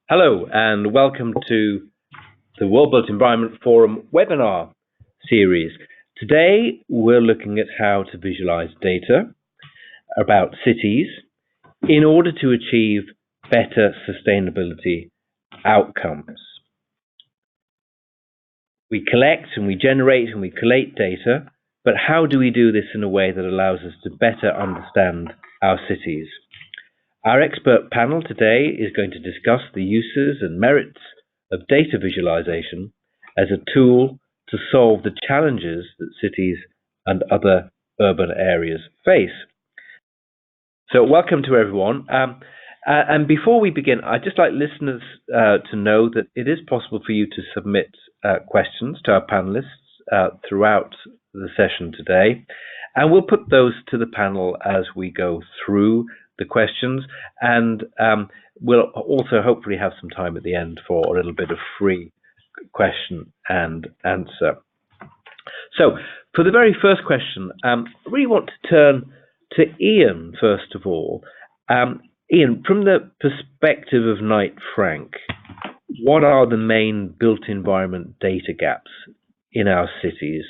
Hello and welcome to the World Built Environment Forum webinar series. Today we're looking at how to visualize data about cities in order to achieve better sustainability outcomes. We collect and we generate and we collate data, but how do we do this in a way that allows us to better understand our cities? Our expert panel today is going to discuss the uses and merits of data visualization as a tool to solve the challenges that cities and other urban areas face. So welcome to everyone. And before we begin, I'd just like listeners to know that it is possible for you to submit questions to our panelists throughout the session today. And we'll put those to the panel as we go through the questions, and we'll also hopefully have some time at the end for a little bit of free question and answer. So for the very first question, I really want to turn to Ian first of all. Ian, from the perspective of Knight Frank, what are the main built environment data gaps in our cities?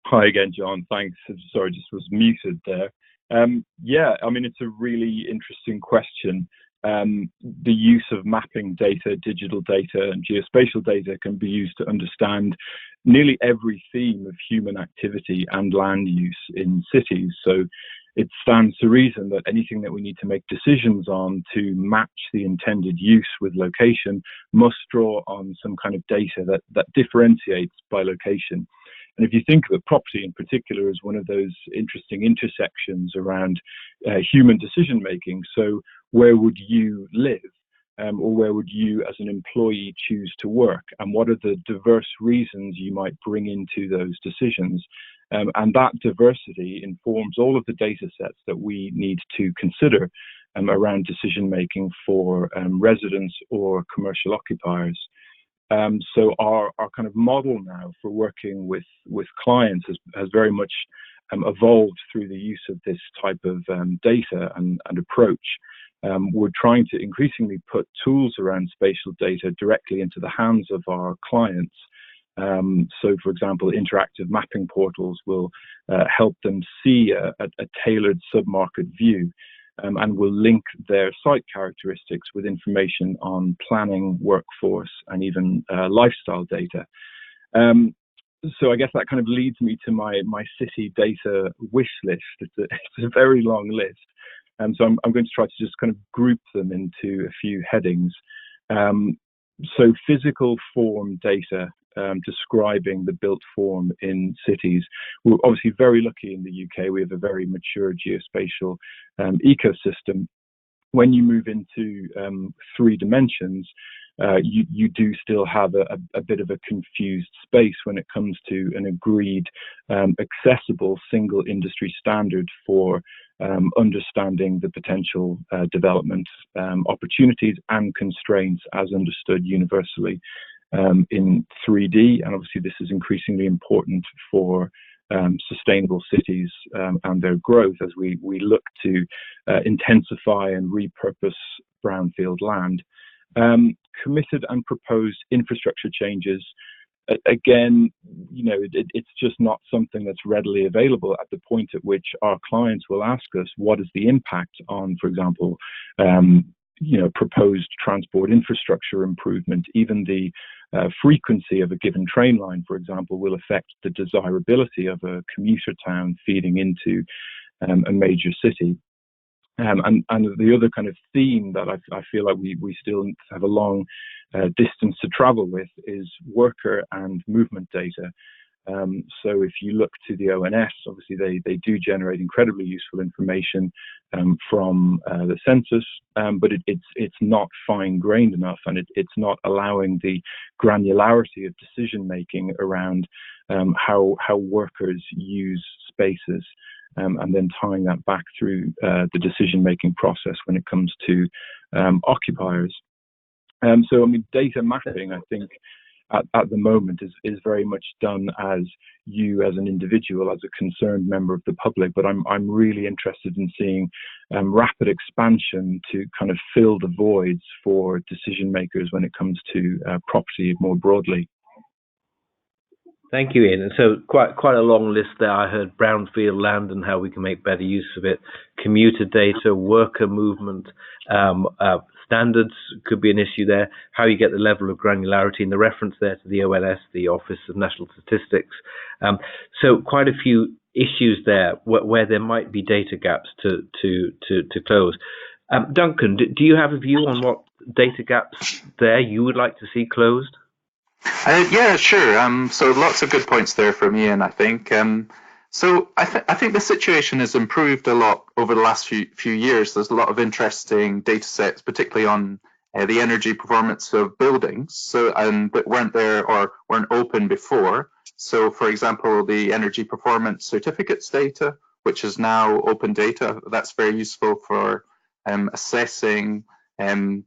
Hi again, John. Thanks. Sorry, just was muted there. Yeah, I mean, it's a really interesting question. The use of mapping data, digital data, and geospatial data can be used to understand nearly every theme of human activity and land use in cities. So it stands to reason that anything that we need to make decisions on to match the intended use with location must draw on some kind of data that differentiates by location. And if you think of property in particular as one of those interesting intersections around human decision making, so where would you live, or where would you as an employee choose to work, and what are the diverse reasons you might bring into those decisions? And that diversity informs all of the data sets that we need to consider around decision making for residents or commercial occupiers. So our kind of model now for working with clients has very much evolved through the use of this type of data and approach. We're trying to increasingly put tools around spatial data directly into the hands of our clients. So, for example, interactive mapping portals will help them see a tailored submarket view. And will link their site characteristics with information on planning, workforce, and even lifestyle data. So I guess that kind of leads me to my city data wish list. It's a very long list. So I'm going to try to just kind of group them into a few headings. So physical form data, describing the built form in cities. We're obviously very lucky in the UK. We have a very mature geospatial ecosystem. When you move into 3 dimensions, you do still have a bit of a confused space when it comes to an agreed accessible single industry standard for understanding the potential development opportunities and constraints as understood universally in 3D. And obviously this is increasingly important for sustainable cities and their growth as we look to intensify and repurpose brownfield land. Committed and proposed infrastructure changes, again, you know, it's just not something that's readily available at the point at which our clients will ask us what is the impact on, for example, proposed transport infrastructure improvement. Even the frequency of a given train line, for example, will affect the desirability of a commuter town feeding into a major city. And the other kind of theme that I feel like we still have a long distance to travel with is worker and movement data. So if you look to the ONS, obviously they do generate incredibly useful information from the census, but it's not fine-grained enough, and it's not allowing the granularity of decision making around how workers use spaces, and then tying that back through the decision making process when it comes to occupiers. So I mean, data mapping, I think, at the moment is very much done as you as an individual, as a concerned member of the public. But I'm really interested in seeing rapid expansion to kind of fill the voids for decision makers when it comes to property more broadly. Thank you, Ian. And so quite a long list there. I heard brownfield land and how we can make better use of it, commuter data, worker movement, standards could be an issue there, how you get the level of granularity, and the reference there to the ONS, the Office of National Statistics. So quite a few issues there where there might be data gaps to close. Duncan, do you have a view on what data gaps there you would like to see closed? Yeah, sure. So lots of good points there from Ian, I think. So I think the situation has improved a lot over the last few years. There's a lot of interesting data sets, particularly on the energy performance of buildings, that weren't there or weren't open before. So, for example, the energy performance certificates data, which is now open data, that's very useful for assessing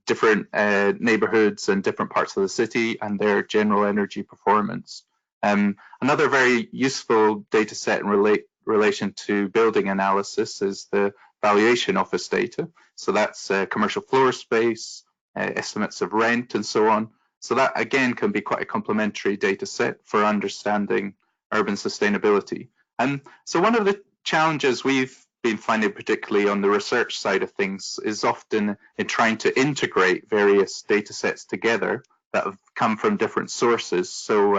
different neighborhoods and different parts of the city and their general energy performance. Another very useful data set in relation to building analysis is the valuation office data. So that's commercial floor space, estimates of rent, and so on. So that again can be quite a complementary data set for understanding urban sustainability. So one of the challenges we've been finding, particularly on the research side of things, is often in trying to integrate various data sets together that have come from different sources. So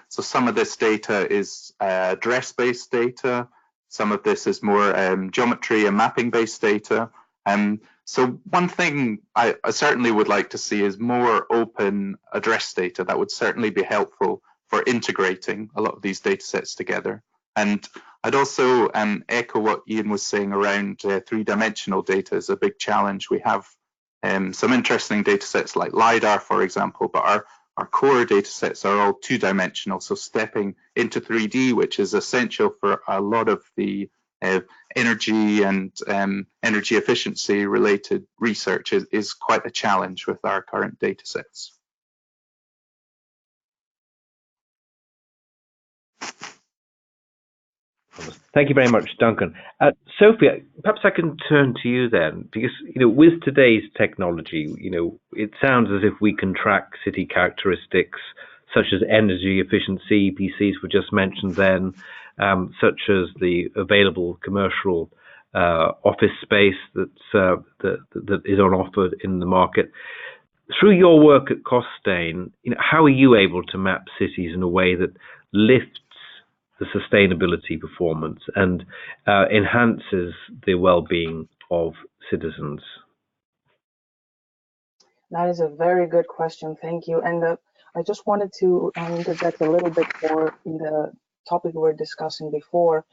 some of this data is address-based data. Some of this is more geometry and mapping-based data. So one thing I certainly would like to see is more open address data. That would certainly be helpful for integrating a lot of these data sets together. And I'd also echo what Ian was saying around three-dimensional data is a big challenge. We have some interesting data sets like LiDAR, for example, but our core data sets are all two-dimensional. So stepping into 3D, which is essential for a lot of the energy and energy efficiency related research is quite a challenge with our current data sets. Thank you very much, Duncan. Sophia, perhaps I can turn to you then, because with today's technology, it sounds as if we can track city characteristics such as energy efficiency, EPCs were just mentioned then, such as the available commercial office space that is on offer in the market. Through your work at Costain, how are you able to map cities in a way that lifts the sustainability performance and enhances the well-being of citizens? That is a very good question. Thank you. And I just wanted to interject a little bit more in the topic we were discussing before,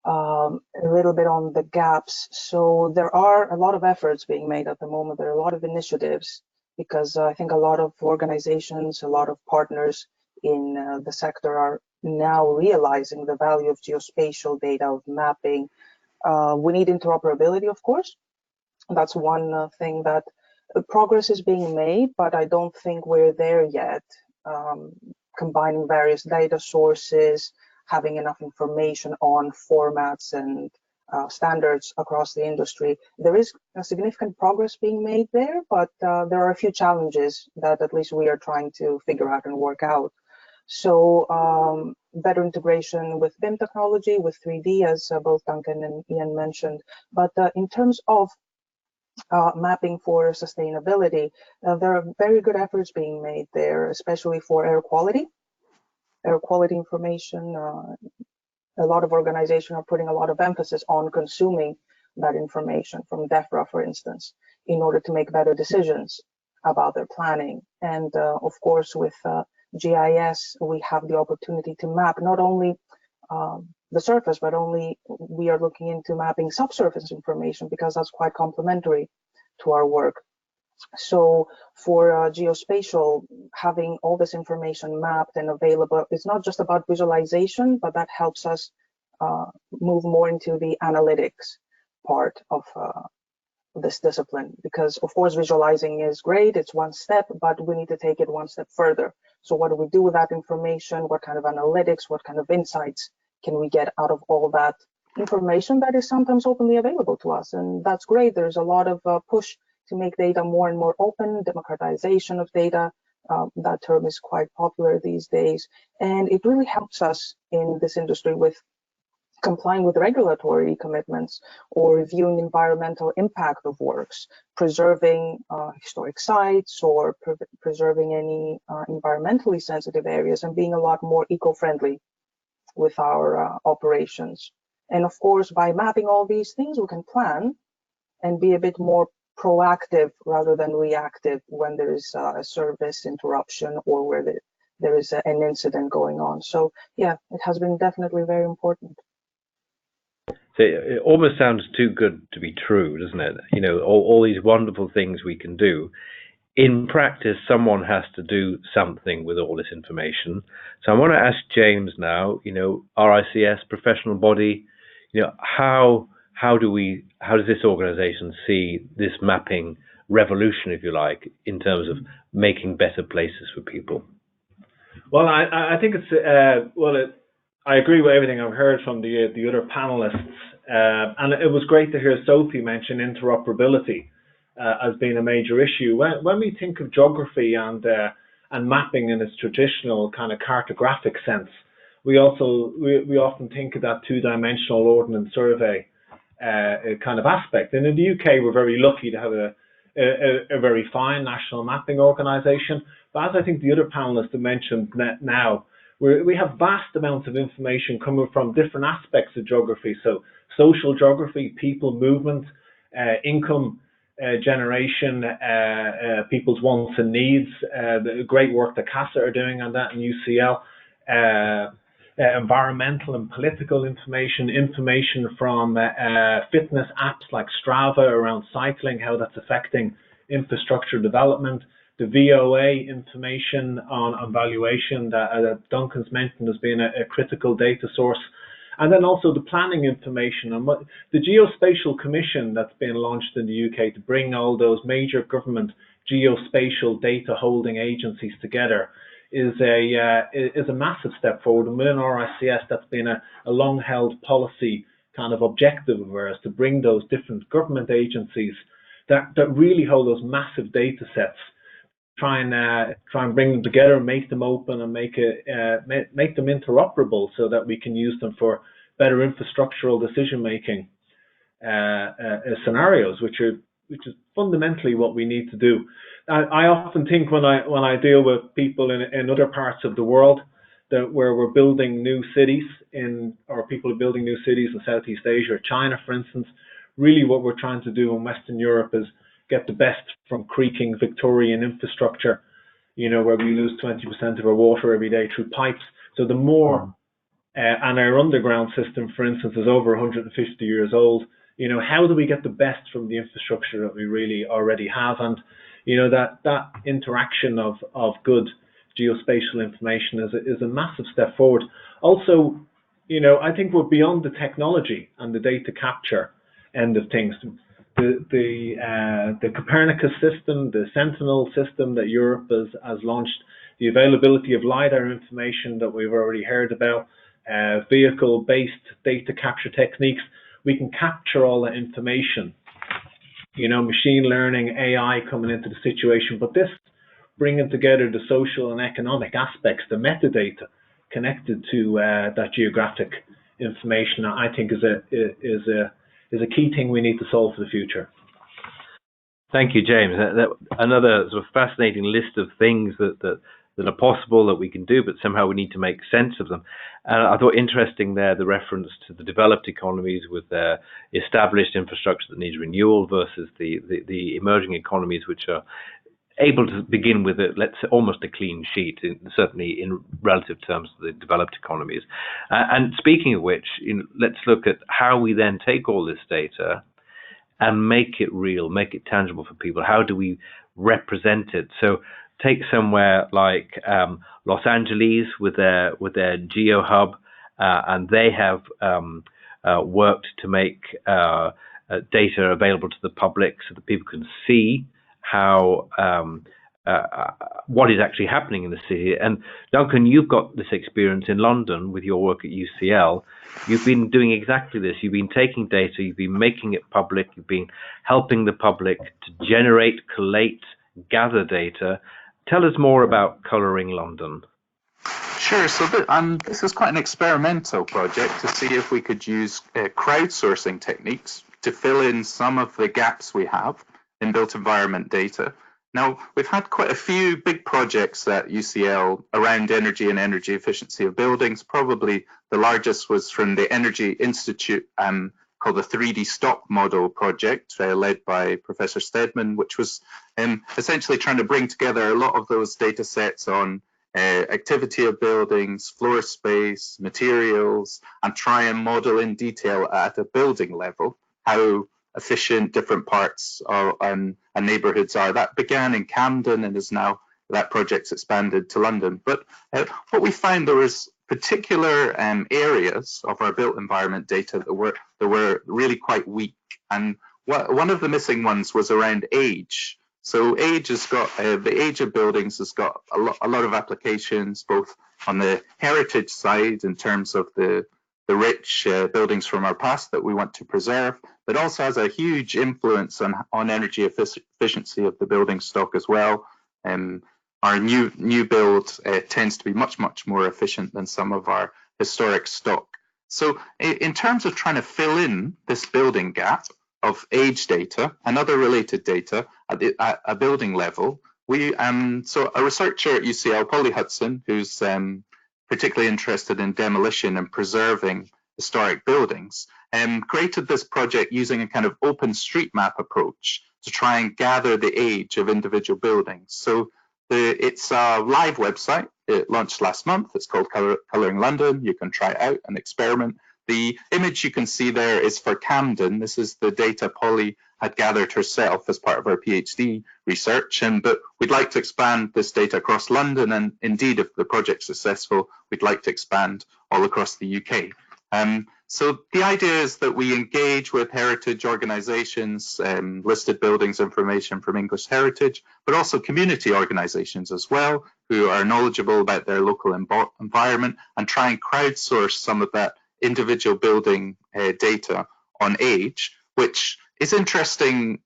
a little bit on the gaps. So there are a lot of efforts being made at the moment. There are a lot of initiatives because I think a lot of organizations, a lot of partners in the sector are now realizing the value of geospatial data, of mapping. We need interoperability, of course. That's one thing that progress is being made, but I don't think we're there yet. Combining various data sources, having enough information on formats and standards across the industry. There is a significant progress being made there, but there are a few challenges that at least we are trying to figure out and work out. So better integration with BIM technology, with 3D, as both Duncan and Ian mentioned. But in terms of mapping for sustainability, there are very good efforts being made there, especially for air quality information. A lot of organizations are putting a lot of emphasis on consuming that information from DEFRA, for instance, in order to make better decisions about their planning. And of course, with GIS, we have the opportunity to map not only the surface, but we are looking into mapping subsurface information because that's quite complementary to our work. So for geospatial, having all this information mapped and available, it's not just about visualization, but that helps us move more into the analytics part of this discipline, because of course visualizing is great, it's one step, but we need to take it one step further. So what do we do with that information? What kind of analytics, what kind of insights can we get out of all that information that is sometimes openly available to us? And that's great. There's a lot of push to make data more and more open, democratization of data. That term is quite popular these days, and it really helps us in this industry with complying with regulatory commitments or reviewing environmental impact of works, preserving historic sites, or preserving any environmentally sensitive areas, and being a lot more eco-friendly with our operations. And of course, by mapping all these things, we can plan and be a bit more proactive rather than reactive when there is a service interruption or where there is an incident going on. So yeah, it has been definitely very important. So it almost sounds too good to be true, doesn't it? You know, all these wonderful things we can do. In practice, someone has to do something with all this information. So I want to ask James now, you know, RICS, professional body, you know, how does this organization see this mapping revolution, if you like, in terms of making better places for people? Well, I think it's, I agree with everything I've heard from the other panelists, and it was great to hear Sophie mention interoperability as being a major issue. When we think of geography and mapping in its traditional kind of cartographic sense, we often think of that two-dimensional ordnance survey kind of aspect. And in the UK, we're very lucky to have a very fine national mapping organisation. But as I think the other panelists have mentioned now, we have vast amounts of information coming from different aspects of geography. So social geography, people movement, income generation, people's wants and needs, the great work that CASA are doing on that in UCL, environmental and political information from fitness apps like Strava around cycling, how that's affecting infrastructure development, the VOA information on valuation that Duncan's mentioned as being a critical data source, and then also the planning information and what the Geospatial Commission that's been launched in the UK to bring all those major government geospatial data holding agencies together is a massive step forward. And within RICS, that's been a long held policy kind of objective of ours, to bring those different government agencies that really hold those massive data sets, try and bring them together, make them open, and make them interoperable so that we can use them for better infrastructural decision making scenarios, which is fundamentally what we need to do. I often think when I deal with people in other parts of the world that where we're building new cities or people are building new cities in Southeast Asia or China, for instance, really what we're trying to do in Western Europe is get the best from creaking Victorian infrastructure, you know, where we lose 20% of our water every day through pipes. So the more, and our underground system, for instance, is over 150 years old. You know, how do we get the best from the infrastructure that we really already have? And, you know, that interaction of good geospatial information is a massive step forward. Also, you know, I think we're beyond the technology and the data capture end of things. The Copernicus system, the Sentinel system that Europe has launched, the availability of LiDAR information that we've already heard about, vehicle-based data capture techniques, we can capture all that information. You know, machine learning, AI coming into the situation, but this bringing together the social and economic aspects, the metadata connected to that geographic information, I think is a key thing we need to solve for the future. Thank you, James. Another sort of fascinating list of things that are possible that we can do, but somehow we need to make sense of them. And I thought interesting there the reference to the developed economies with their established infrastructure that needs renewal versus the emerging economies which are able to begin with almost a clean sheet, certainly in relative terms to the developed economies. And speaking of which, let's look at how we then take all this data and make it real, make it tangible for people. How do we represent it? So take somewhere like Los Angeles with their GeoHub, and they have worked to make data available to the public so that people can see how what is actually happening in the city. And Duncan, you've got this experience in London with your work at UCL. You've been doing exactly this. You've been taking data, you've been making it public, you've been helping the public to generate, collate, gather data. Tell us more about Colouring London. Sure. So this is quite an experimental project to see if we could use crowdsourcing techniques to fill in some of the gaps we have in built environment data. Now, we've had quite a few big projects at UCL around energy and energy efficiency of buildings. Probably the largest was from the Energy Institute called the 3D Stock Model project, led by Professor Stedman, which was essentially trying to bring together a lot of those data sets on activity of buildings, floor space, materials, and try and model in detail at a building level how efficient different parts and neighbourhoods are. That began in Camden and is now, that project's expanded to London. But what we found, there was particular areas of our built environment data that were really quite weak. And one of the missing ones was around age. So age has got, the age of buildings has got a lot of applications, both on the heritage side in terms of the rich buildings from our past that we want to preserve, but also has a huge influence on energy efficiency of the building stock as well. Our new build tends to be much more efficient than some of our historic stock. So in terms of trying to fill in this building gap of age data and other related data at a building level, so a researcher at UCL, Polly Hudson, who's particularly interested in demolition and preserving historic buildings, created this project using a kind of open street map approach to try and gather the age of individual buildings. So it's a live website. It launched last month. It's called Colouring London. You can try it out and experiment. The image you can see there is for Camden. This is the data Polly had gathered herself as part of her PhD research. But we'd like to expand this data across London. And indeed, if the project's successful, we'd like to expand all across the UK. So the idea is that we engage with heritage organisations, listed buildings information from English Heritage, but also community organisations as well, who are knowledgeable about their local environment, and try and crowdsource some of that individual building data on age, which is interesting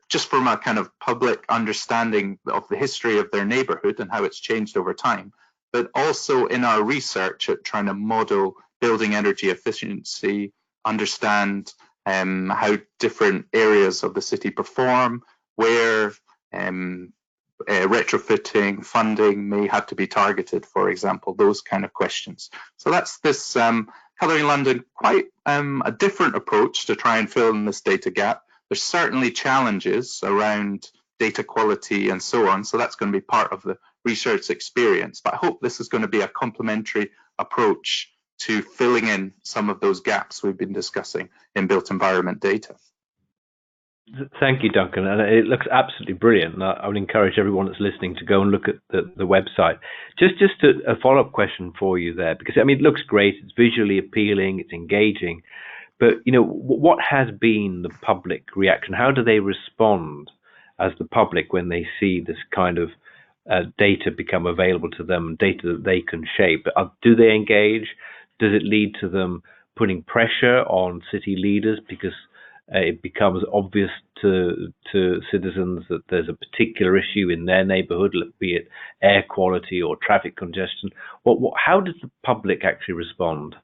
just from a kind of public understanding of the history of their neighbourhood and how it's changed over time, but also in our research at trying to model building energy efficiency, understand how different areas of the city perform, where retrofitting funding may have to be targeted, for example, those kind of questions. So that's this Colouring London, quite a different approach to try and fill in this data gap. There's certainly challenges around data quality and so on, so that's going to be part of the research experience. But I hope this is going to be a complementary approach to filling in some of those gaps we've been discussing in built environment data. Thank you, Duncan. And it looks absolutely brilliant. And I would encourage everyone that's listening to go and look at the website. Just a follow-up question for you there, because I mean, it looks great. It's visually appealing. It's engaging. But you know, what has been the public reaction? How do they respond as the public when they see this kind of data become available to them, data that they can shape? Do they engage? Does it lead to them putting pressure on city leaders because it becomes obvious to citizens that there's a particular issue in their neighbourhood, be it air quality or traffic congestion? How does the public actually respond?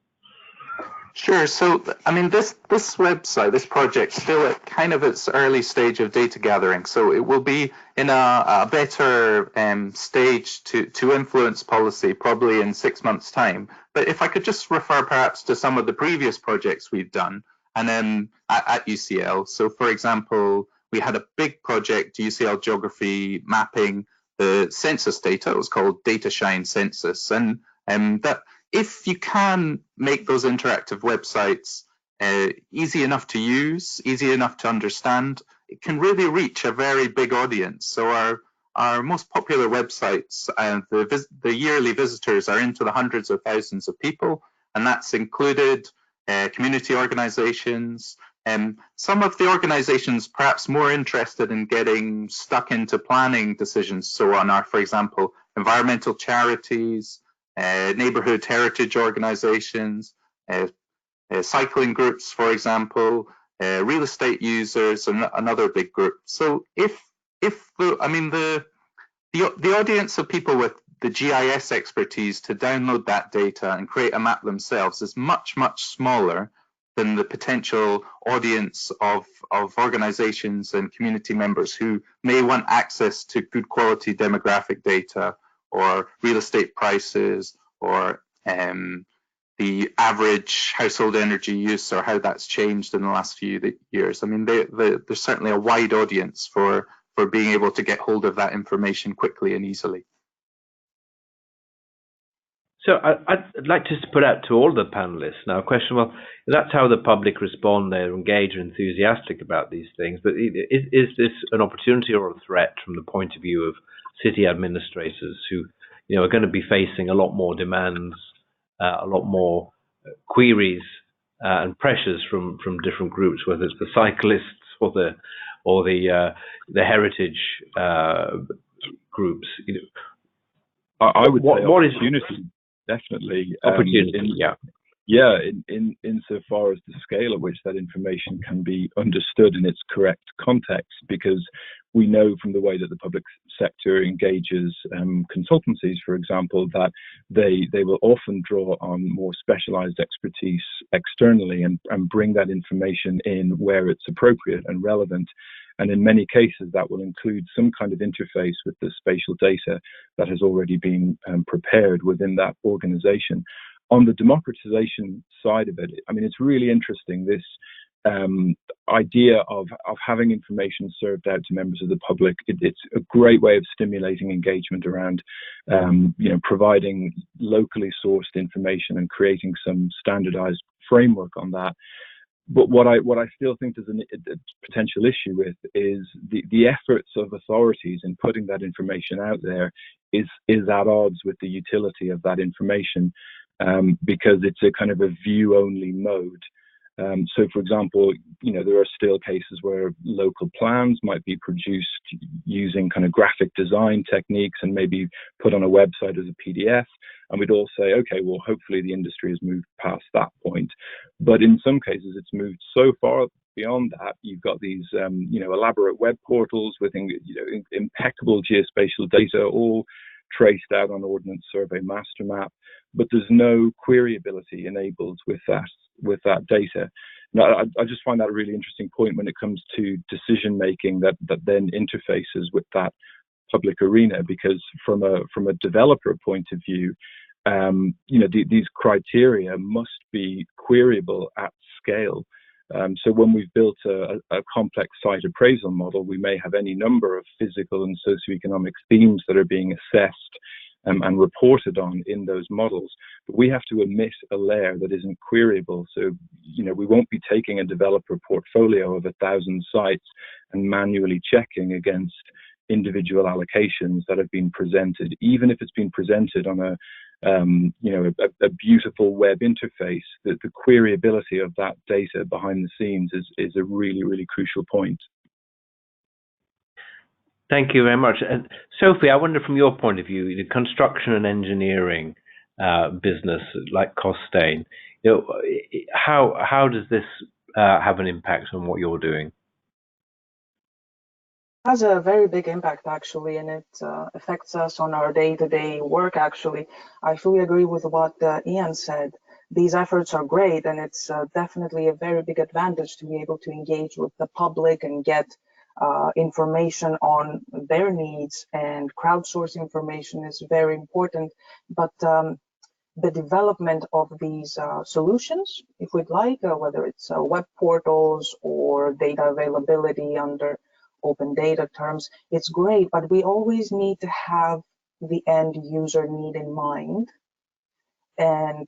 Sure. So, I mean, this website, this project, still at kind of its early stage of data gathering. So it will be in a better stage to influence policy probably in 6 months' time. But if I could just refer perhaps to some of the previous projects we've done and then at UCL. So, for example, we had a big project, UCL Geography, mapping the census data. It was called Data Shine Census. And that, if you can make those interactive websites easy enough to use, easy enough to understand, it can really reach a very big audience. So our most popular websites, the yearly visitors are into the hundreds of thousands of people, and that's included community organizations, Some of the organizations perhaps more interested in getting stuck into planning decisions, so on, are, for example, environmental charities, neighborhood heritage organizations, cycling groups, for example, real estate users, and another big group. So the audience of people with the GIS expertise to download that data and create a map themselves is much, much smaller than the potential audience of organizations and community members who may want access to good quality demographic data, or real estate prices, or the average household energy use, or how that's changed in the last few years. I mean, there's certainly a wide audience for being able to get hold of that information quickly and easily. So I'd like to put out to all the panelists now a question. Well, that's how the public respond. They're engaged and enthusiastic about these things. But is this an opportunity or a threat from the point of view of city administrators who, are going to be facing a lot more demands, a lot more queries and pressures from different groups, whether it's the cyclists or the heritage groups? I would say what is opportunity. Definitely. Opportunity, Insofar as the scale at which that information can be understood in its correct context, because we know from the way that the public sector engages consultancies, for example, that they will often draw on more specialized expertise externally and bring that information in where it's appropriate and relevant. And in many cases, that will include some kind of interface with the spatial data that has already been prepared within that organization. On the democratization side of it, I mean, it's really interesting, this idea of having information served out to members of the public. It's a great way of stimulating engagement around, providing locally sourced information and creating some standardized framework on that. But what I still think there's a potential issue with is the efforts of authorities in putting that information out there is at odds with the utility of that information, because it's a kind of a view-only mode. So, for example, there are still cases where local plans might be produced using kind of graphic design techniques and maybe put on a website as a PDF. And we'd all say, okay, well, hopefully the industry has moved past that point. But in some cases, it's moved so far beyond that. You've got these, elaborate web portals with, impeccable geospatial data, all traced out on Ordnance Survey master map, but there's no queryability enabled with that data. Now, I just find that a really interesting point when it comes to decision making that then interfaces with that public arena, because from a developer point of view, these criteria must be queryable at scale. So when we've built a complex site appraisal model, we may have any number of physical and socioeconomic themes that are being assessed and reported on in those models, but we have to omit a layer that isn't queryable. So, we won't be taking a developer portfolio of 1,000 sites and manually checking against individual allocations that have been presented, even if it's been presented on a beautiful web interface. That the queryability of that data behind the scenes is a really, really crucial point. Thank you very much. And Sophie, I wonder from your point of view, the construction and engineering business like Costain, how does this have an impact on what you're doing? Has a very big impact actually, and it affects us on our day-to-day work actually. I fully agree with what Ian said. These efforts are great, and it's definitely a very big advantage to be able to engage with the public and get information on their needs, and crowdsource information is very important. But the development of these solutions, if we'd like, whether it's web portals or data availability under open data terms, it's great, but we always need to have the end user need in mind, and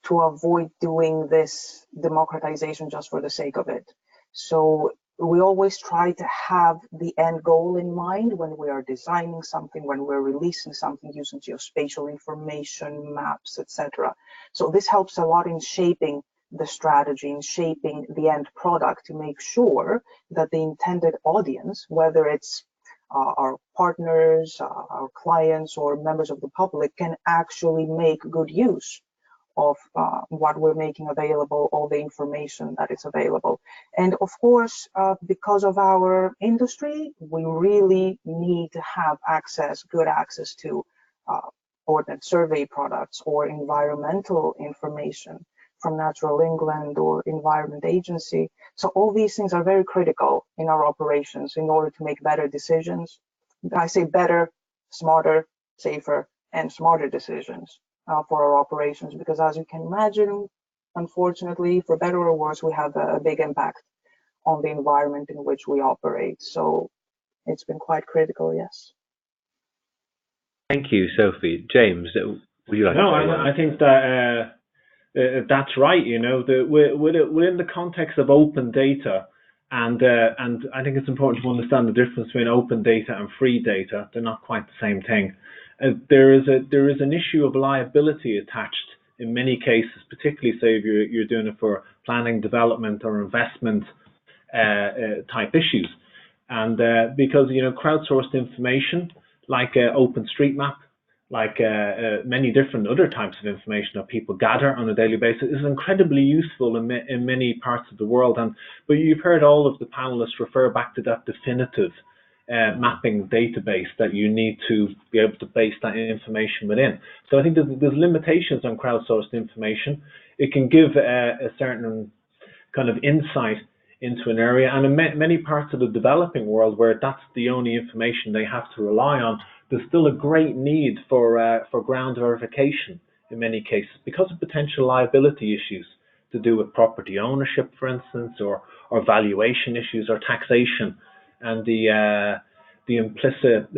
to avoid doing this democratization just for the sake of it. So we always try to have the end goal in mind when we are designing something, when we're releasing something using geospatial information, maps, etc. So this helps a lot in shaping the strategy, in shaping the end product to make sure that the intended audience, whether it's our partners, our clients, or members of the public, can actually make good use of what we're making available, all the information that is available. And of course, because of our industry, we really need to have good access to ordnance survey products or environmental information from Natural England or Environment Agency. So all these things are very critical in our operations in order to make better decisions. I say better, smarter, safer, and smarter decisions for our operations, because as you can imagine, unfortunately, for better or worse, we have a big impact on the environment in which we operate. So it's been quite critical, yes. Thank you, Sophie. James, would you like to say that? I think that that's right. You know, we're in the context of open data, and I think it's important to understand the difference between open data and free data. They're not quite the same thing. There is an issue of liability attached in many cases, particularly say if you're doing it for planning, development, or investment type issues, and because crowdsourced information like OpenStreetMap, like many different other types of information that people gather on a daily basis, is incredibly useful in many parts of the world. But you've heard all of the panelists refer back to that definitive mapping database that you need to be able to base that information within. So I think there's limitations on crowdsourced information. It can give a certain kind of insight into an area, and in many parts of the developing world where that's the only information they have to rely on, there's still a great need for ground verification in many cases because of potential liability issues to do with property ownership, for instance, or valuation issues or taxation, and the implicit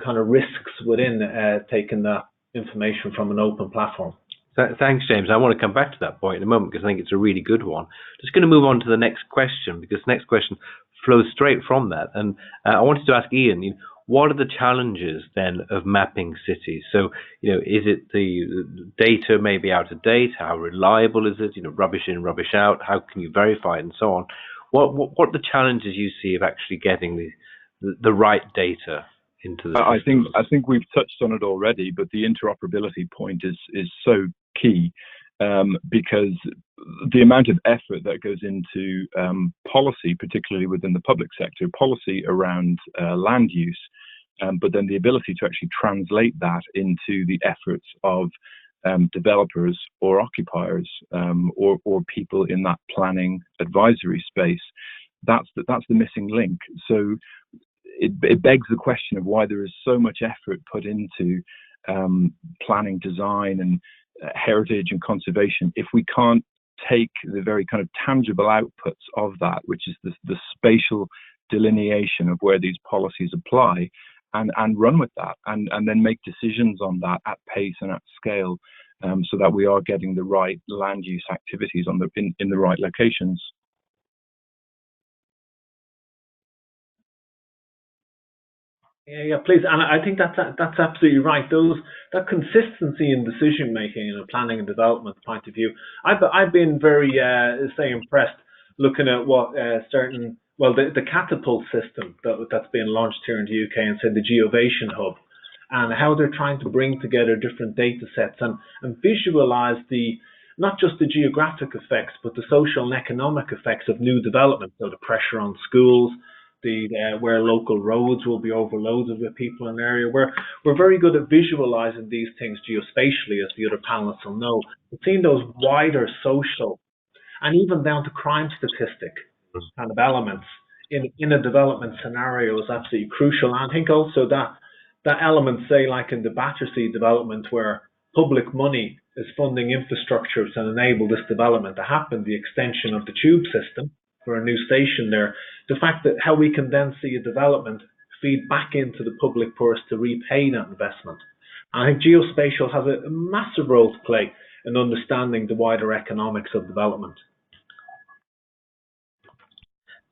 kind of risks within taking that information from an open platform. Thanks, James. I want to come back to that point in a moment because I think it's a really good one. Just going to move on to the next question because the next question flows straight from that. And I wanted to ask Ian, what are the challenges then of mapping cities? So, is it the data may be out of date? How reliable is it? Rubbish in, rubbish out. How can you verify it and so on? What are the challenges you see of actually getting the right data into the system? I think we've touched on it already, but the interoperability point is so key because the amount of effort that goes into policy, particularly within the public sector, policy around land use, but then the ability to actually translate that into the efforts of developers or occupiers or people in that planning advisory space, that's the missing link. So it begs the question of why there is so much effort put into planning, design, and heritage and conservation if we can't take the very kind of tangible outputs of that, which is the spatial delineation of where these policies apply, and run with that, and then make decisions on that at pace and at scale, so that we are getting the right land use activities in the right locations. Yeah, please. And I think that's absolutely right. That consistency in decision making in a planning and development point of view. I've been very impressed looking at what the Catapult system that's been launched here in the UK and the Geovation Hub, and how they're trying to bring together different data sets and visualize not just the geographic effects, but the social and economic effects of new development. So the pressure on schools, where local roads will be overloaded with people in the area. We're very good at visualizing these things geospatially, as the other panelists will know. But seeing those wider social and even down to crime statistic kind of elements in a development scenario is absolutely crucial. And I think also that element, say like in the Battersea development, where public money is funding infrastructure to enable this development to happen, the extension of the tube system for a new station there, the fact that how we can then see a development feed back into the public purse to repay that investment. And I think geospatial has a massive role to play in understanding the wider economics of development.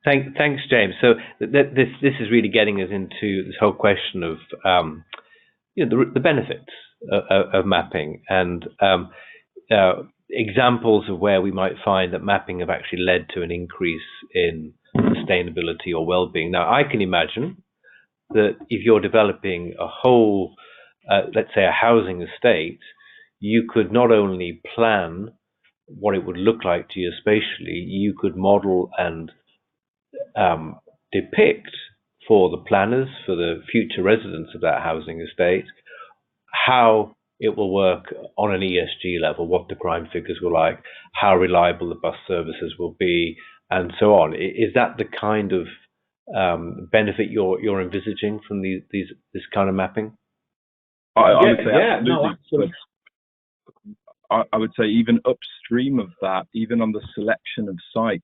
Thanks, James. So this is really getting us into this whole question of the benefits of mapping, and examples of where we might find that mapping have actually led to an increase in sustainability or well-being. Now, I can imagine that if you're developing a whole, let's say a housing estate, you could not only plan what it would look like geospatially, you could model and depict for the planners, for the future residents of that housing estate, how it will work on an ESG level, what the crime figures were like, how reliable the bus services will be, and so on. Is that the kind of benefit you're envisaging from this kind of mapping? I would say yeah, absolutely. no, absolutely. I would say even upstream of that, even on the selection of sites,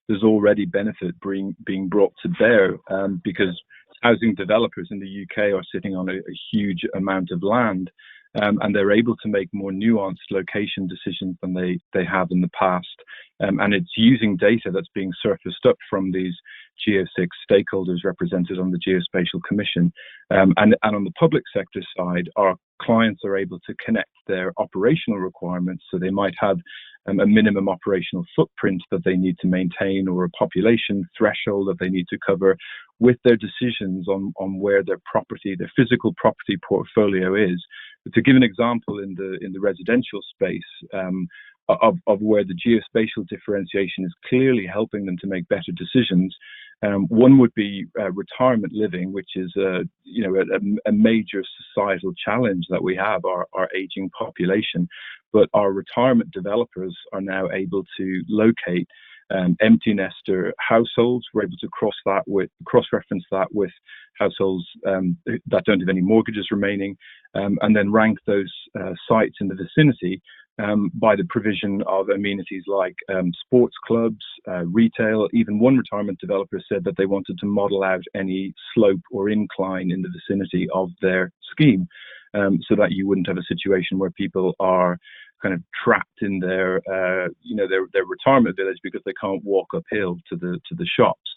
there's already benefit being brought to bear, because housing developers in the UK are sitting on a huge amount of land, and they're able to make more nuanced location decisions than they have in the past. And it's using data that's being surfaced up from these Geo6 stakeholders represented on the Geospatial Commission. And on the public sector side, our clients are able to connect their operational requirements. So they might have a minimum operational footprint that they need to maintain, or a population threshold that they need to cover, with their decisions on where their physical property portfolio is. But to give an example in the residential space, of where the geospatial differentiation is clearly helping them to make better decisions. One would be retirement living, which is a major societal challenge that we have, our aging population. But our retirement developers are now able to locate empty nester households. We're able to cross-reference that with households that don't have any mortgages remaining, and then rank those sites in the vicinity by the provision of amenities like sports clubs, retail. Even one retirement developer said that they wanted to model out any slope or incline in the vicinity of their scheme, so that you wouldn't have a situation where people are kind of trapped in their retirement village because they can't walk uphill to the shops.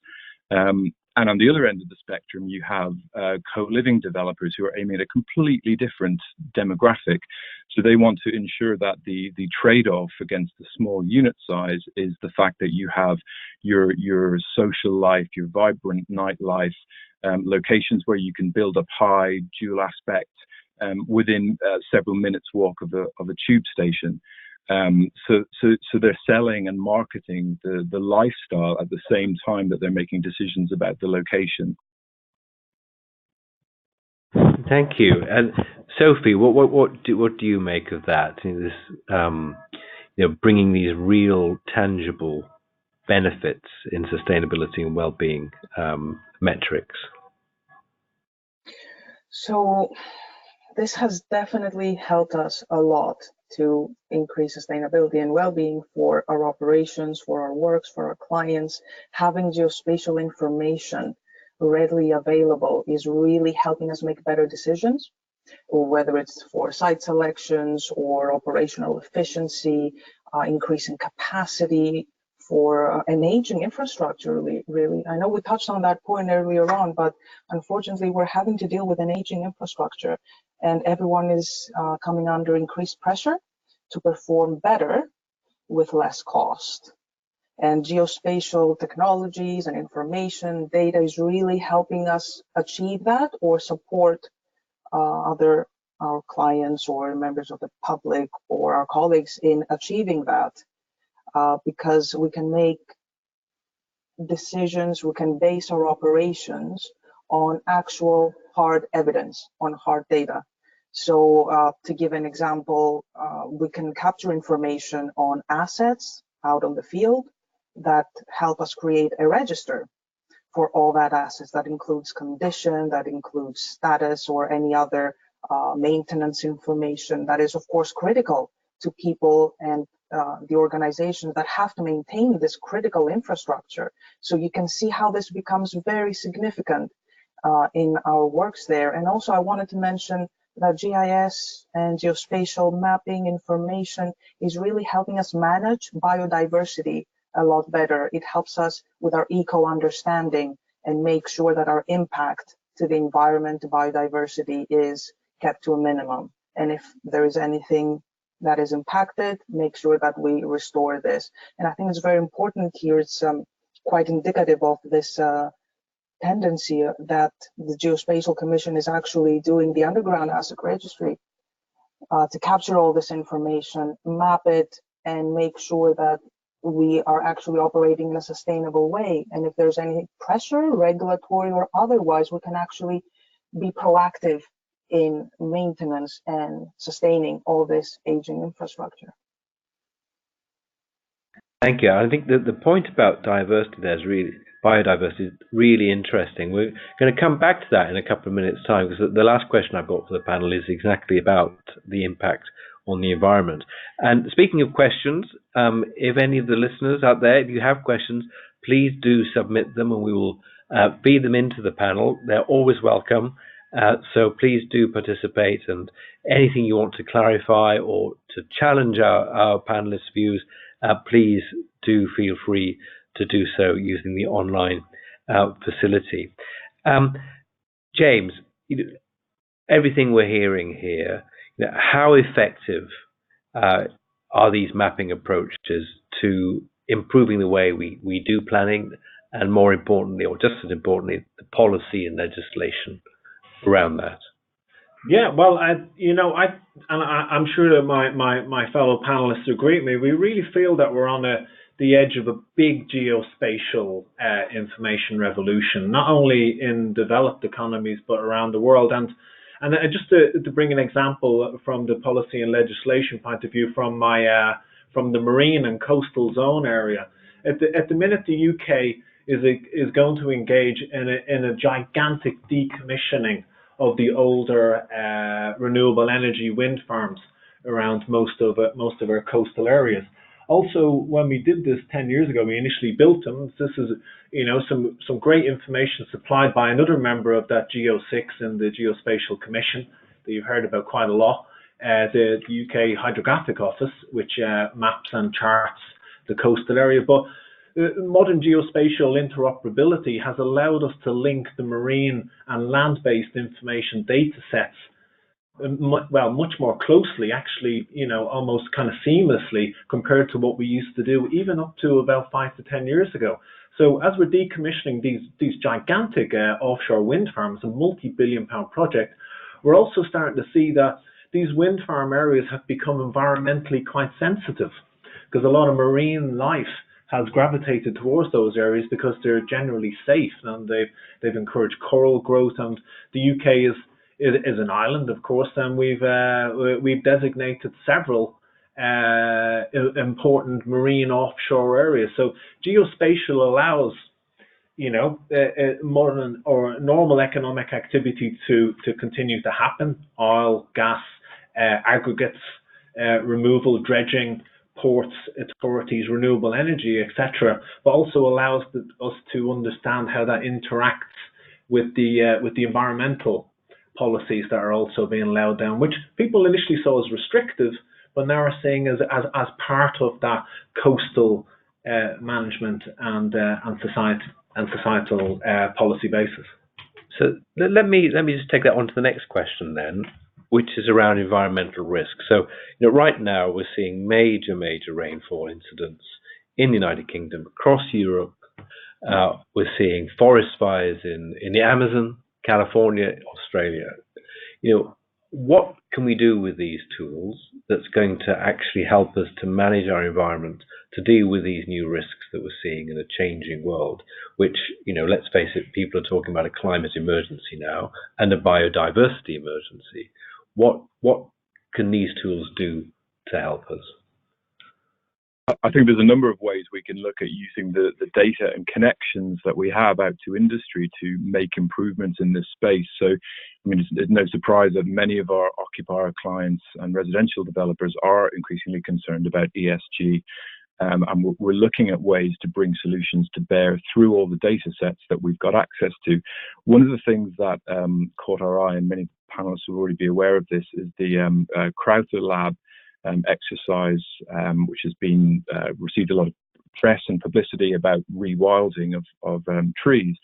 And on the other end of the spectrum, you have co-living developers who are aiming at a completely different demographic. So they want to ensure that the trade-off against the small unit size is the fact that you have your social life, your vibrant nightlife, locations where you can build up high dual aspect within several minutes walk of a tube station. So they're selling and marketing the lifestyle at the same time that they're making decisions about the location. Thank you. And Sophie, what do you make of that? This, bringing these real, tangible benefits in sustainability and well-being metrics. So this has definitely helped us a lot to increase sustainability and well-being for our operations, for our works, for our clients. Having geospatial information readily available is really helping us make better decisions, or whether it's for site selections or operational efficiency, increasing capacity for an aging infrastructure, really. I know we touched on that point earlier on, but unfortunately we're having to deal with an aging infrastructure, and everyone is coming under increased pressure to perform better with less cost. And geospatial technologies and information data is really helping us achieve that, or support our clients or members of the public or our colleagues in achieving that, because we can make decisions, we can base our operations on actual hard evidence, on hard data. So to give an example, we can capture information on assets out on the field that help us create a register for all that assets. That includes condition, that includes status, or any other maintenance information that is, of course, critical to people and the organizations that have to maintain this critical infrastructure. So you can see how this becomes very significant in our works there. And also I wanted to mention that GIS and geospatial mapping information is really helping us manage biodiversity a lot better. It helps us with our eco-understanding and make sure that our impact to the environment, biodiversity, is kept to a minimum. And if there is anything that is impacted, make sure that we restore this. And I think it's very important here. It's quite indicative of this tendency that the Geospatial Commission is actually doing the underground asset registry to capture all this information, map it, and make sure that we are actually operating in a sustainable way. And if there's any pressure, regulatory or otherwise, we can actually be proactive in maintenance and sustaining all this aging infrastructure. Thank you. I think that the point about diversity there is biodiversity is really interesting. We're going to come back to that in a couple of minutes' time, because the last question I've got for the panel is exactly about the impact on the environment. And speaking of questions, if any of the listeners out there, if you have questions, please do submit them and we will feed them into the panel. They're always welcome. So please do participate, and anything you want to clarify or to challenge our panelists' views, please do feel free to do so using the online facility. James, everything we're hearing here, how effective are these mapping approaches to improving the way we do planning, and more importantly, or just as importantly, the policy and legislation around that? Yeah, well, I'm sure that my fellow panelists agree with me. We really feel that we're on the edge of a big geospatial information revolution, not only in developed economies but around the world. And just to bring an example from the policy and legislation point of view, from the marine and coastal zone area, at the minute the UK is going to engage in a gigantic decommissioning of the older renewable energy wind farms around most of our coastal areas. Also, when we did this 10 years ago, we initially built them. This is, some great information supplied by another member of that Geo6 in the Geospatial Commission that you've heard about quite a lot, the UK Hydrographic Office, which maps and charts the coastal area. But modern geospatial interoperability has allowed us to link the marine and land-based information data sets much more closely, actually, almost kind of seamlessly compared to what we used to do even up to about 5 to 10 years ago. So as we're decommissioning these gigantic offshore wind farms, a multi-billion-pound project, we're also starting to see that these wind farm areas have become environmentally quite sensitive, because a lot of marine life has gravitated towards those areas because they're generally safe, and they've encouraged coral growth. And the UK is an island, of course, and we've designated several important marine offshore areas. So geospatial allows modern or normal economic activity to continue to happen: oil, gas, aggregates, removal, dredging, ports, authorities, renewable energy, etc., but also allows us to understand how that interacts with the environmental policies that are also being laid down, which people initially saw as restrictive, but now are seeing as part of that coastal management and societal policy basis. So let me just take that on to the next question then, which is around environmental risk. So, right now we're seeing major rainfall incidents in the United Kingdom, across Europe. We're seeing forest fires in the Amazon, California, Australia. What can we do with these tools that's going to actually help us to manage our environment, to deal with these new risks that we're seeing in a changing world, which, let's face it, people are talking about a climate emergency now and a biodiversity emergency. What can these tools do to help us? I think there's a number of ways we can look at using the data and connections that we have out to industry to make improvements in this space. So, it's no surprise that many of our occupier clients and residential developers are increasingly concerned about ESG. And we're looking at ways to bring solutions to bear through all the data sets that we've got access to. One of the things that caught our eye, and many panelists will already be aware of this, is the Crowther Lab exercise, which has been received a lot of press and publicity about rewilding of trees.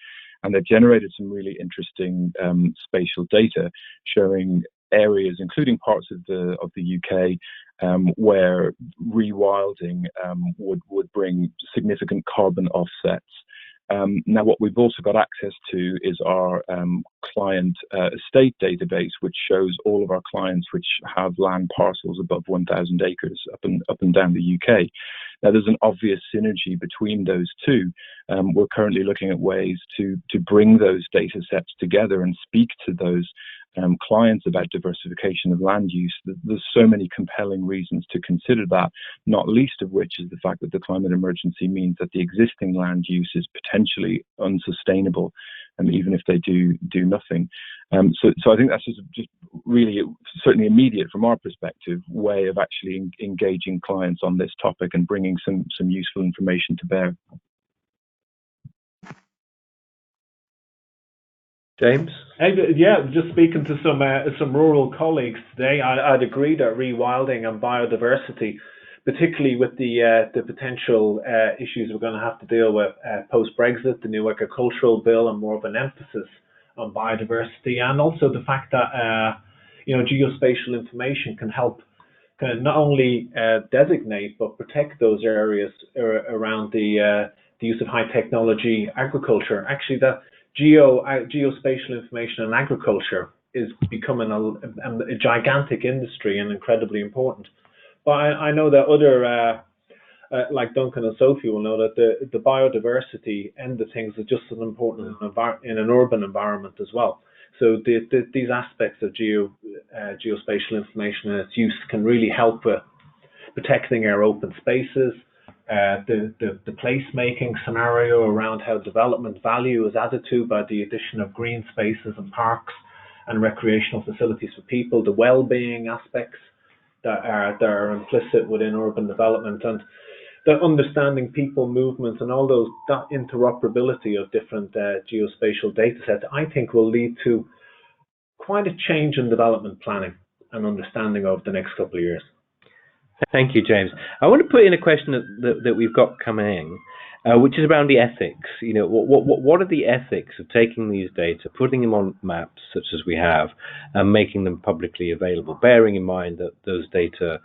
And they've generated some really interesting spatial data showing areas, including parts of the UK, where rewilding would bring significant carbon offsets. Now, what we've also got access to is our client estate database, which shows all of our clients which have land parcels above 1,000 acres up and down the UK. Now, there's an obvious synergy between those two. We're currently looking at ways to bring those data sets together and speak to those clients about diversification of land use. There's so many compelling reasons to consider that, not least of which is the fact that the climate emergency means that the existing land use is potentially unsustainable, even if they do nothing. So I think that's just really, certainly immediate from our perspective, way of actually engaging clients on this topic and bringing some useful information to bear. James? Yeah, just speaking to some rural colleagues today, I'd agree that rewilding and biodiversity, particularly with the potential issues we're going to have to deal with post-Brexit, the new agricultural bill, and more of an emphasis on biodiversity, and also the fact that geospatial information can help not only designate but protect those areas around the use of high technology agriculture. Actually, the geospatial information in agriculture is becoming a gigantic industry and incredibly important. But I know that other, like Duncan and Sophie, will know that the biodiversity end of things is just as important in an urban environment as well. So these aspects of geospatial information and its use can really help with protecting our open spaces, the placemaking scenario around how development value is added to by the addition of green spaces and parks and recreational facilities for people, the well-being aspects that are implicit within urban development, and the understanding people movements and all that interoperability of different geospatial data sets, I think will lead to quite a change in development planning and understanding over the next couple of years. Thank you, James. I want to put in a question that we've got coming in, which is around the ethics. What are the ethics of taking these data, putting them on maps such as we have, and making them publicly available, bearing in mind that those data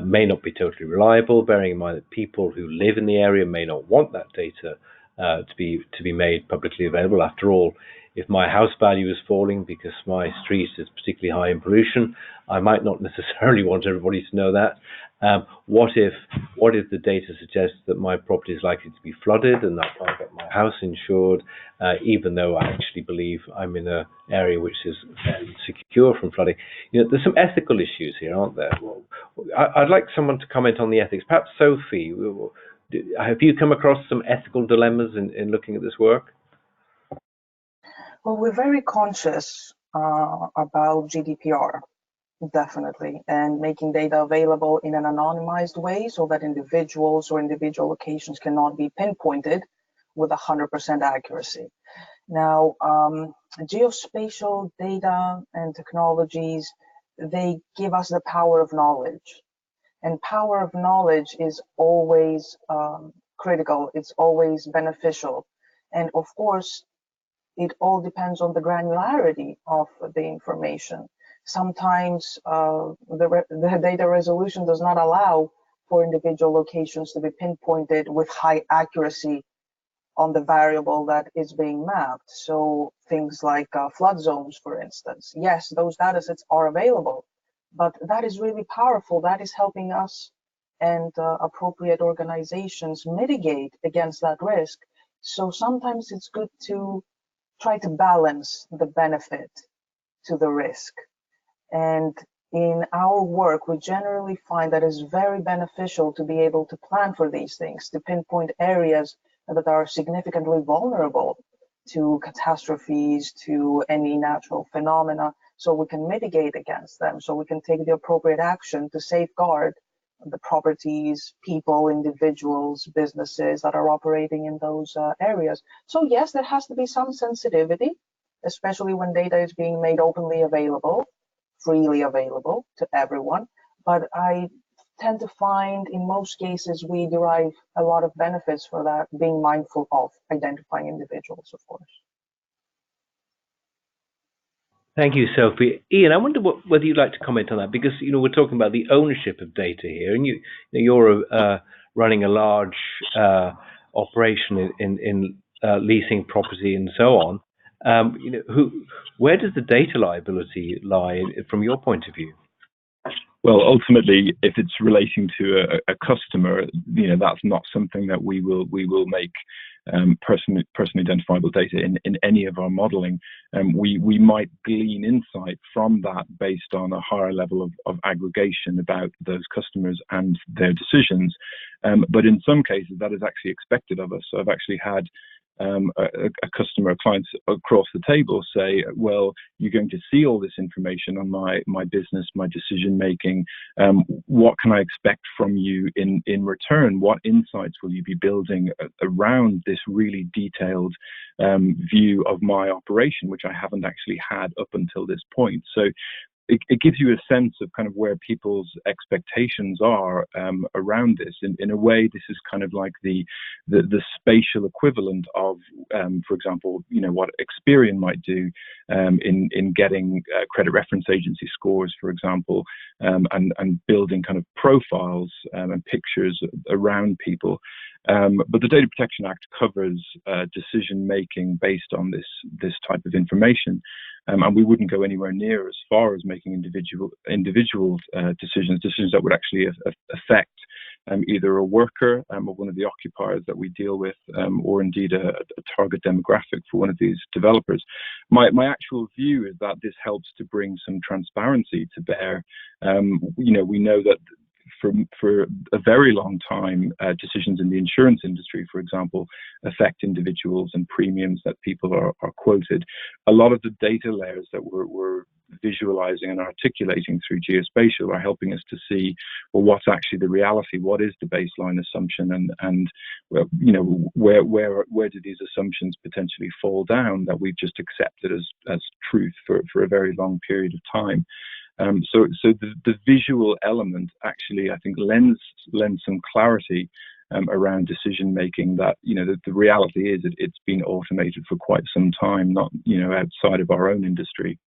may not be totally reliable, bearing in mind that people who live in the area may not want that data to be made publicly available. After all, if my house value is falling because my street is particularly high in pollution, I might not necessarily want everybody to know that. What if the data suggests that my property is likely to be flooded and that I get my house insured, even though I actually believe I'm in an area which is fairly secure from flooding? There's some ethical issues here, aren't there? I'd like someone to comment on the ethics. Perhaps Sophie, have you come across some ethical dilemmas in looking at this work? Well, we're very conscious about GDPR, definitely, and making data available in an anonymized way so that individuals or individual locations cannot be pinpointed with 100% accuracy. Now, geospatial data and technologies, they give us the power of knowledge. And power of knowledge is always critical, it's always beneficial. And of course, it all depends on the granularity of the information. Sometimes the data resolution does not allow for individual locations to be pinpointed with high accuracy on the variable that is being mapped. So things like flood zones, for instance. Yes, those data sets are available, but that is really powerful. That is helping us and appropriate organizations mitigate against that risk. So sometimes it's good to try to balance the benefit to the risk. And in our work, we generally find that it's very beneficial to be able to plan for these things, to pinpoint areas that are significantly vulnerable to catastrophes, to any natural phenomena, so we can mitigate against them, so we can take the appropriate action to safeguard the properties, people, individuals, businesses that are operating in those areas. So yes, there has to be some sensitivity, especially when data is being made openly available, freely available to everyone. But I tend to find in most cases we derive a lot of benefits for that, being mindful of identifying individuals, of course. Thank you, Sophie. Ian, I wonder whether you'd like to comment on that, because we're talking about the ownership of data here, and you're running a large operation in leasing property and so on. Where does the data liability lie from your point of view? Well, ultimately, if it's relating to a customer, that's not something that we will make personally identifiable data in any of our modeling. We might glean insight from that based on a higher level of aggregation about those customers and their decisions. But in some cases, that is actually expected of us. So I've actually had a customer, a client across the table say, well, you're going to see all this information on my business, my decision making. What can I expect from you in return? What insights will you be building around this really detailed view of my operation, which I haven't actually had up until this point? So it gives you a sense of kind of where people's expectations are around this. In a way, this is kind of like the spatial equivalent of, for example, what Experian might do in getting credit reference agency scores, for example, and building kind of profiles and pictures around people. But the Data Protection Act covers decision making based on this type of information. And we wouldn't go anywhere near as far as making individual decisions that would actually affect either a worker or one of the occupiers that we deal with, or indeed a target demographic for one of these developers. My actual view is that this helps to bring some transparency to bear. We know that for a very long time, decisions in the insurance industry, for example, affect individuals and premiums that people are quoted. A lot of the data layers that we're visualizing and articulating through geospatial are helping us to see, well, what's actually the reality, what is the baseline assumption, and where do these assumptions potentially fall down that we've just accepted as truth for a very long period of time. So the visual element actually, I think, lends some clarity around decision making. That the reality is it's been automated for quite some time, not outside of our own industry.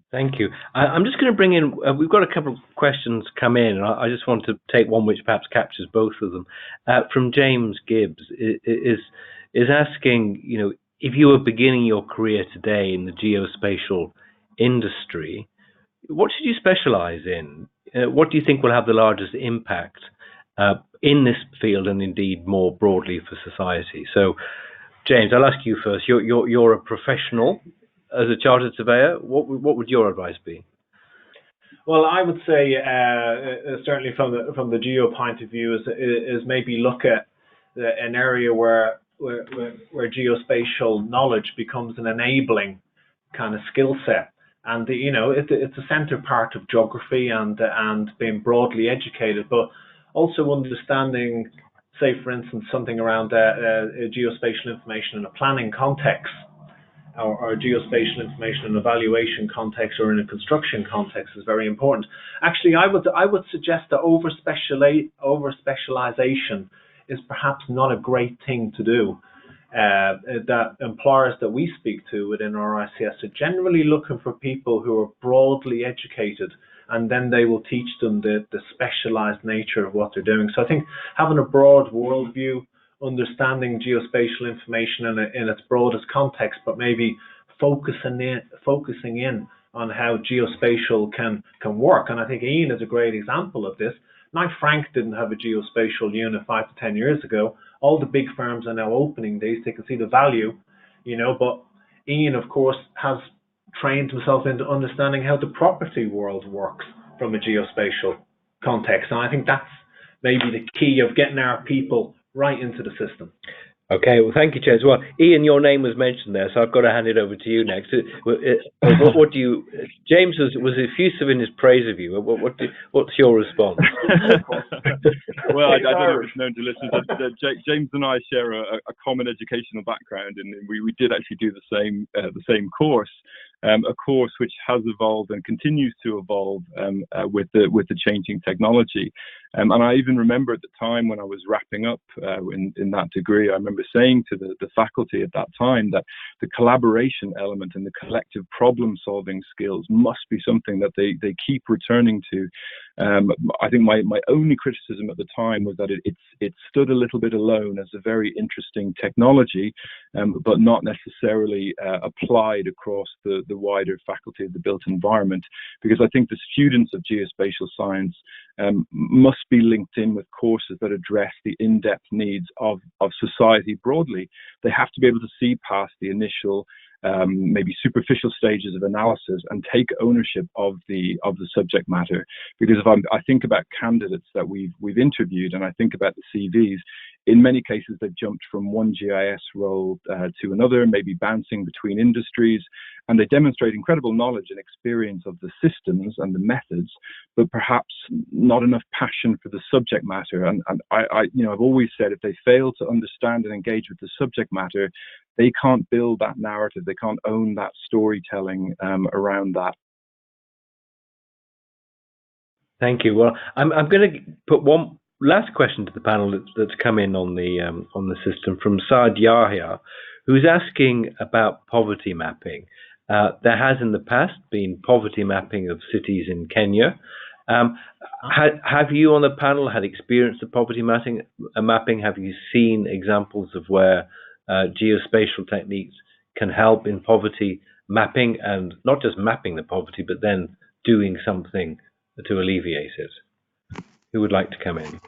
Thank you. I'm just going to bring in. We've got a couple of questions come in, and I just want to take one which perhaps captures both of them. From James Gibbs is asking, if you were beginning your career today in the geospatial industry, what should you specialize in? What do you think will have the largest impact in this field, and indeed more broadly for society? So, James, I'll ask you first. You're a professional as a chartered surveyor. What would your advice be? Well, I would say certainly from the geo point of view is maybe look at an area where geospatial knowledge becomes an enabling kind of skill set. And it's a central part of geography and being broadly educated, but also understanding, say for instance, something around geospatial information in a planning context, or geospatial information in a valuation context or in a construction context is very important. Actually, I would suggest that over specialization is perhaps not a great thing to do. That employers that we speak to within our ICS are generally looking for people who are broadly educated, and then they will teach them the specialized nature of what they're doing. So I think having a broad worldview, understanding geospatial information in its broadest context, but maybe focusing in on how geospatial can work. And I think Ian is a great example of this. Knight Frank didn't have a geospatial unit 5 to 10 years ago. All the big firms are now opening these. They can see the value, but Ian, of course, has trained himself into understanding how the property world works from a geospatial context. And I think that's maybe the key of getting our people right into the system. Okay, well, thank you, James. Well, Ian, your name was mentioned there, so I've got to hand it over to you next. What do you? James was effusive in his praise of you. What's your response? Well, I don't know if it's known to listeners that James and I share a common educational background, and we did actually do the same course. A course which has evolved and continues to evolve with the changing technology. And I even remember at the time when I was wrapping up in that degree, I remember saying to the faculty at that time that the collaboration element and the collective problem solving skills must be something that they keep returning to. I think my only criticism at the time was that it stood a little bit alone as a very interesting technology, but not necessarily applied across the wider faculty of the built environment, because I think the students of geospatial science must be linked in with courses that address the in-depth needs of society broadly. They have to be able to see past the initial maybe superficial stages of analysis and take ownership of the subject matter. Because if I think about candidates that we've interviewed, and I think about the CVs, in many cases they've jumped from one GIS role to another, maybe bouncing between industries, and they demonstrate incredible knowledge and experience of the systems and the methods, but perhaps not enough passion for the subject matter. And I've always said, if they fail to understand and engage with the subject matter, they can't build that narrative, they can't own that storytelling around that. Thank you. Well, I'm going to put one last question to the panel that's come in on the system from Saad Yahya, who's asking about poverty mapping. There has in the past been poverty mapping of cities in Kenya. Have you on the panel had experience of poverty mapping? Have you seen examples of where geospatial techniques can help in poverty mapping, and not just mapping the poverty, but then doing something to alleviate it? Who would like to come in?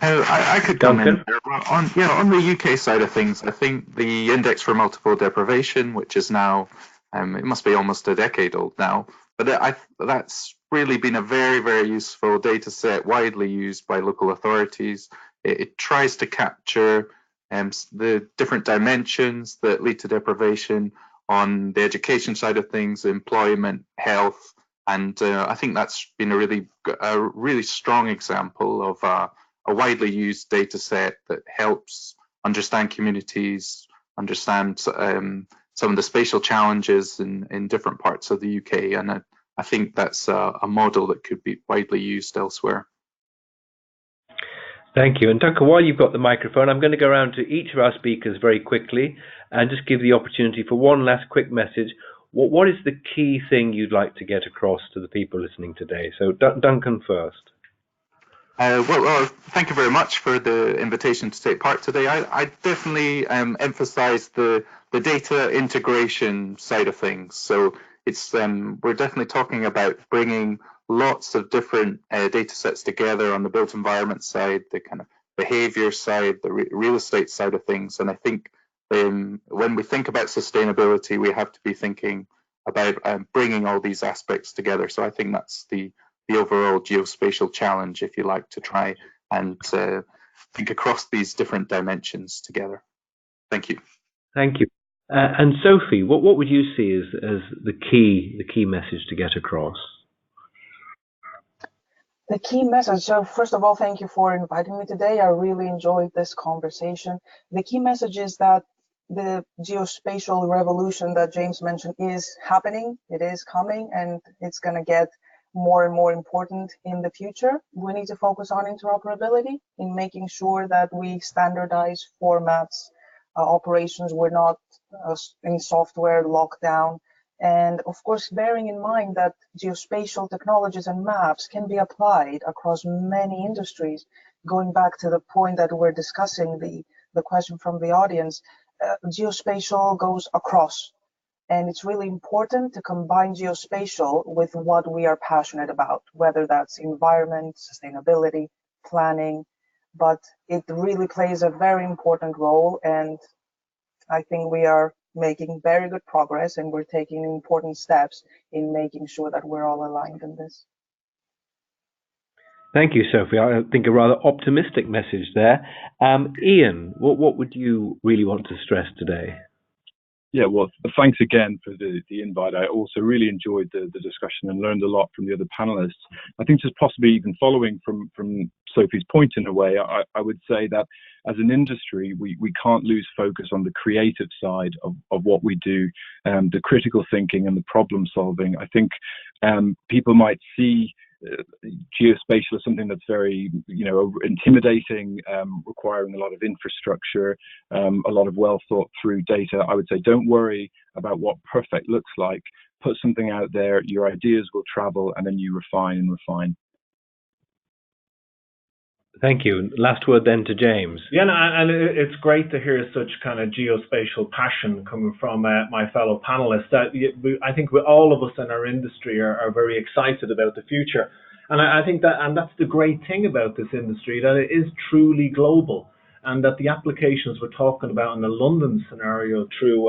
I could come Duncan? in. On the UK side of things, I think the Index for Multiple Deprivation, which is now, it must be almost a decade old now, but that's really been a very, very useful data set, widely used by local authorities. It tries to capture the different dimensions that lead to deprivation on the education side of things, employment, health, and I think that's been a really strong example of a widely used data set that helps understand communities, understand some of the spatial challenges in different parts of the UK, and I think that's a model that could be widely used elsewhere. Thank you. And Duncan, while you've got the microphone, I'm going to go around to each of our speakers very quickly and just give the opportunity for one last quick message. What is the key thing you'd like to get across to the people listening today? So Duncan first. Well, thank you very much for the invitation to take part today. I definitely emphasize the data integration side of things. So it's we're definitely talking about bringing lots of different data sets together on the built environment side, the kind of behavior side, the real estate side of things. And I think when we think about sustainability, we have to be thinking about bringing all these aspects together. So I think that's the overall geospatial challenge, if you like, to try and think across these different dimensions together. Thank you. Thank you. And Sophie, what would you see as the key message to get across? The key message. So first of all, thank you for inviting me today. I really enjoyed this conversation. The key message is that the geospatial revolution that James mentioned is happening. It is coming, and it's going to get more and more important in the future. We need to focus on interoperability in making sure that we standardize formats, operations. We're not in software lockdown. And of course, bearing in mind that geospatial technologies and maps can be applied across many industries. Going back to the point that we're discussing, the question from the audience, geospatial goes across. And it's really important to combine geospatial with what we are passionate about, whether that's environment, sustainability, planning, but it really plays a very important role. And I think we are making very good progress, and we're taking important steps in making sure that we're all aligned in this. Thank you, Sophie. I think a rather optimistic message there. Ian, what would you really want to stress today? Yeah, well, thanks again for the invite. I also really enjoyed the discussion and learned a lot from the other panelists. I think just possibly even following from Sophie's point in a way, I would say that as an industry, we can't lose focus on the creative side of what we do, the critical thinking and the problem solving. I think people might see geospatial is something that's very, intimidating, requiring a lot of infrastructure, a lot of well thought through data. I would say don't worry about what perfect looks like. Put something out there, your ideas will travel, and then you refine and refine. Thank you. Last word then to James. Yeah, and it's great to hear such kind of geospatial passion coming from my fellow panelists. I think all of us in our industry are very excited about the future. And I think that's the great thing about this industry, that it is truly global, and that the applications we're talking about in the London scenario through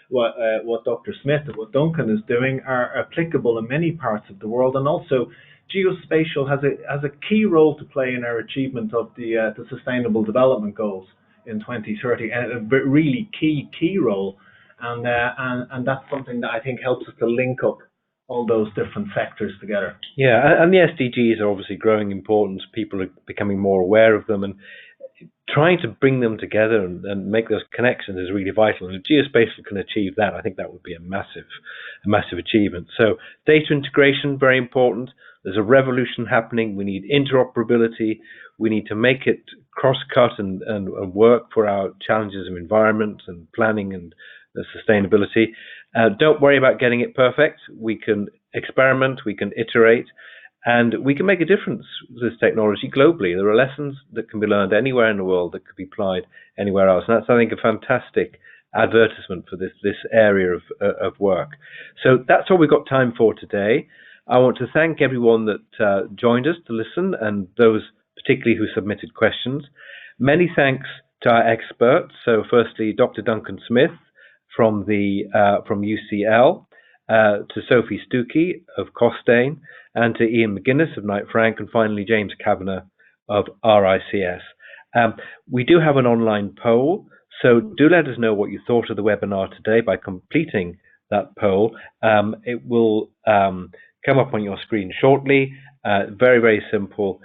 what Dr. Smith and what Duncan is doing are applicable in many parts of the world. And also, geospatial has a key role to play in our achievement of the Sustainable Development Goals in 2030, and a really key role. And that's something that I think helps us to link up all those different sectors together. Yeah, and the SDGs are obviously growing in importance. People are becoming more aware of them, and trying to bring them together and make those connections is really vital. And if geospatial can achieve that, I think that would be a massive achievement. So data integration, very important. There's a revolution happening. We need interoperability. We need to make it cross-cut and work for our challenges of environment and planning and sustainability. Don't worry about getting it perfect. We can experiment, we can iterate, and we can make a difference with this technology globally. There are lessons that can be learned anywhere in the world that could be applied anywhere else. And that's, I think, a fantastic advertisement for this area of work. So that's all we've got time for today. I want to thank everyone that joined us to listen, and those particularly who submitted questions. Many thanks to our experts. So firstly, Dr. Duncan Smith from UCL, to Sophie Stuckey of Costain, and to Ian McGuinness of Knight Frank, and finally James Kavanagh of RICS. We do have an online poll, so do let us know what you thought of the webinar today by completing that poll. It will come up on your screen shortly. Very simple.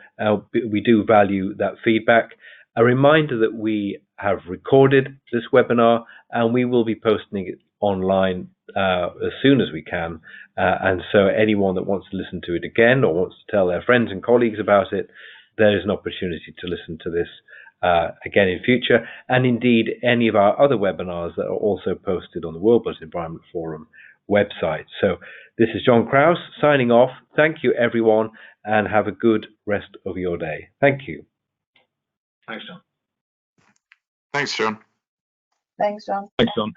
We do value that feedback. A reminder that we have recorded this webinar, and we will be posting it online as soon as we can. And so anyone that wants to listen to it again or wants to tell their friends and colleagues about it, there is an opportunity to listen to this again in future. And indeed, any of our other webinars that are also posted on the World Built Environment Forum website. So this is John Krause signing off. Thank you, everyone, and have a good rest of your day. Thank you. Thanks, John. Thanks, John. Thanks, John. Thanks, John.